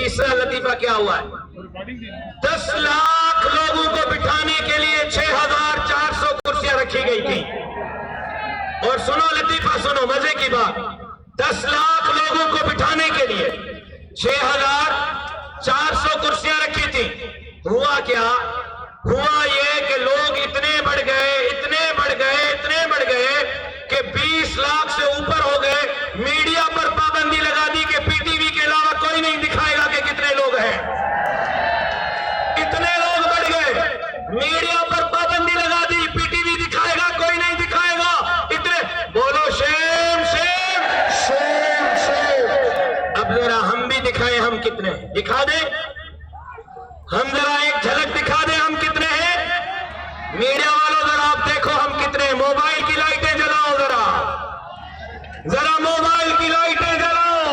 तीसरा लतीफा क्या हुआ है? 10 लाख लोगों को बिठाने के लिए 6400 कुर्सियां रखी गई थी। और सुनो लतीफा, सुनो मजे की बात, 10 लाख लोगों को बिठाने के लिए 6400 कुर्सियां रखी थी। हुआ क्या? हुआ ये कि लोग इतने बढ़ गए, इतने बढ़ गए, इतने बढ़ गए कि 20 लाख से ऊपर हो गए। मीडिया पर पाबंदी लगा दी कि पीटीवी के अलावा कोई नहीं दिखाएगा कि कितने लोग हैं। इतने लोग बढ़ गए, मीडिया पर पाबंदी लगा दी, पीटीवी दिखाएगा कोई नहीं दिखाएगा। इतने बोलो शेम शेम शेम शेम। अब जरा हम भी दिखाएं हम कितने, दिखा दें हम, जरा एक झलक दिखा दें हम कितने हैं। मीडिया वालों जरा आप देखो हम कितने। मोबाइल की लाइटें जलाओ, जरा मोबाइल की लाइटें जलाओ।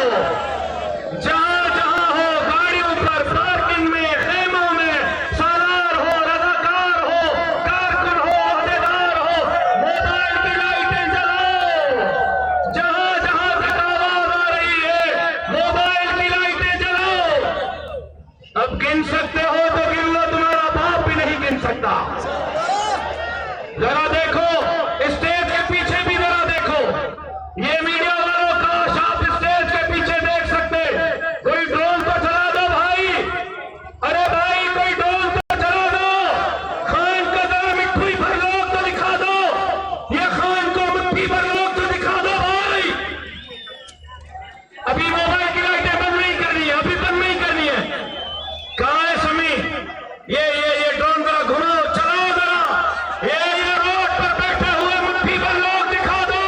जहां जहां हो, गाड़ियों पर, पार्किंग में, खेमों में, सालार हो, रजाकार हो, कारकुन हो, अहदेदार हो, मोबाइल की लाइटें जलाओ। जहां जहां तक आवाज आ रही है, मोबाइल की लाइटें जलाओ। अब गिन सकते हो तो गिन लो, तुम्हारा बाप भी नहीं गिन सकता। जरा देखो स्टेज के पीछे भी, जरा देखो ये मीडिया वालों का, आप स्टेज के पीछे देख सकते। कोई ड्रोन तो चला दो भाई, अरे भाई कोई ड्रोन तो चला दो। खान को जरा मिट्टी भर लोग तो दिखा दो, ये खान को मिट्टी भर लोग तो दिखा दो भाई। अभी मोबाइल की लाइटें बंद नहीं करनी है, अभी बंद नहीं करनी है। कहां है समी? ये ड्रोन जरा घुमाओ, चलाओ जरा। ये रोड पर बैठे हुए मुट्ठी भर लोग दिखा दो।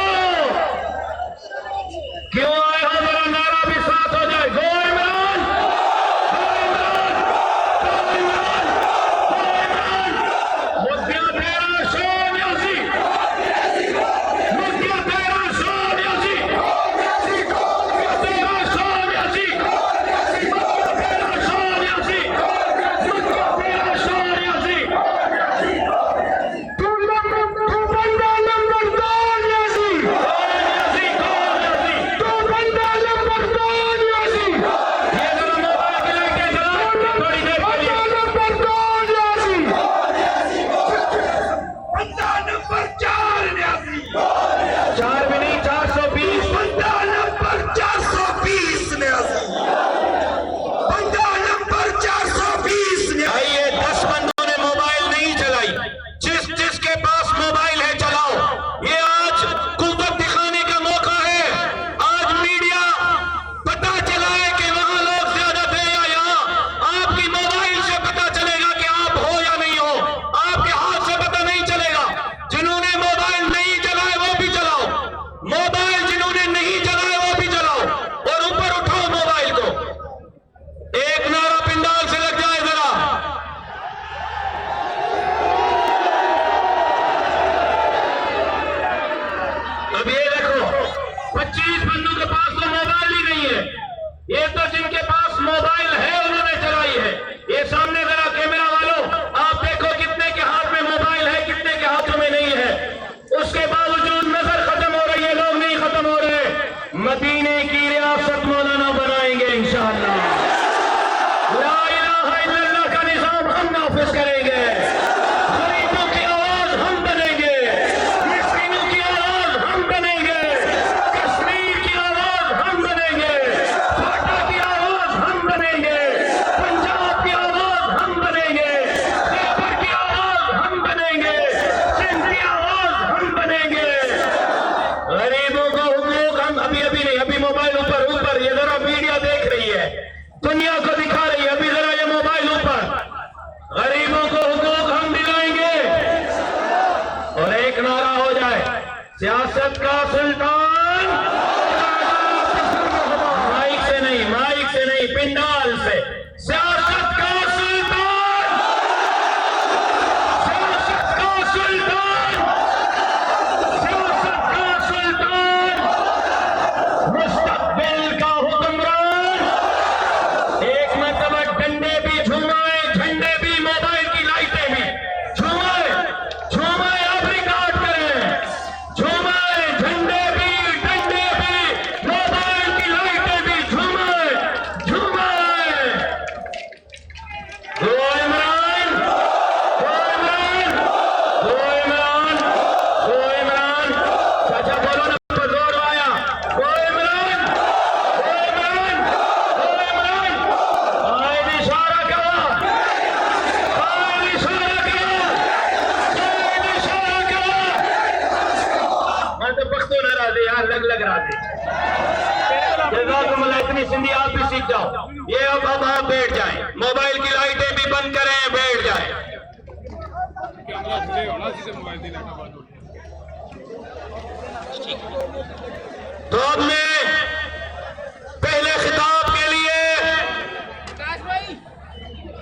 क्यों आए हो? जरा नारा भी साथ हो जाए। गो इमरान, गो इमरान, गो इमरान, गो इमरान। मुद्दा तेरा शोन यासी, मुद्दा तेरा शोन यासी, मुद्दा तेरा शोन यासी, मुद्दा तेरा शोन यासी, मुद्दा तेरा शोन यासी। तू बंदा नंबर 2 यासी, तू बंदा नंबर 2 यासी। ये जरा मोबाइल की लाइटें जलाओ थोड़ी देर के लिए। नंबर 2 यासी, बंदा नंबर 4 यासी, 4 भी नहीं 420। बंदा नंबर 420 यासी, बंदा नंबर 420 ने। आइए 10 बंदों ने मोबाइल नहीं चलाई, जिसके पास मोबाइल है चलाओ। ये आज कुव्वत दिखाने का मौका है। आज मीडिया पता चला है कि वहां लोग ज्यादा थे या यहां। आपकी मोबाइल से पता चलेगा कि आप हो या नहीं हो, आपके हाथ से पता नहीं चलेगा। जिन्होंने मोबाइल नहीं चलाए वो भी चलाओ, मोबाइल जिन्होंने नहीं चलाए वो भी चलाओ, और ऊपर उठाओ मोबाइल को। एक नारा पिंडाल से लग जाए जरा। अब ये देखो 25 बंदों के पास तो मोबाइल ही नहीं है। ये तो जिनके पास मोबाइल है उन्होंने चलाई है। ये सामने जरा कैमरा वालों आप देखो कितने के हाथ में मोबाइल है, कितने के हाथों में नहीं है। उसके बावजूद नजर खत्म हो रही है, लोग नहीं खत्म हो रहे। मदीने की रियासत मौलाना बनाएंगे इंशाअल्लाह। ला इलाहा इल्लल्लाह का निजाम हम नाफिज करेंगे। गरीबों की आवाज हम बनेंगे, मिस्कीनों की आवाज हम बनेंगे, कश्मीर की आवाज हम बनेंगे, फाटा की आवाज हम बनेंगे, पंजाब की आवाज हम बनेंगे, खैबर की आवाज हम बनेंगे, सिंध की आवाज हम बनेंगे। गरीबों का हुकूक हम अभी नहीं, अभी मोबाइल ऊपर, ये जरा मीडिया देख रही है, दुनिया को दिखा रही है। अभी जरा ये मोबाइल ऊपर, गरीबों को हुकूक हम दिलाएंगे। और एक नारा हो जाए, सियासत का सुल्तान। माइक से नहीं पिंडाल से। सियासत का सुल्तान, सियासत का सुल्तान, सियासत का सुल्तान, मुस्तकबिल का हुक्मरान। एक मतलब डंडे भी झूमाए, झंडे भी, मोबाइल की लाइटें भी झूमाए, आप रिकॉर्ड करें। झूमाए झंडे भी, डंडे भी, मोबाइल की लाइटें भी झूमाए, झूमाए। दे। जज़ाकुमुल्लाह, इतनी सिंधी आप भी सीख जाओ। ये अब आप बैठ जाएं, मोबाइल की लाइटें भी बंद करें, बैठ जाएं। तो अब मैं पहले खिताब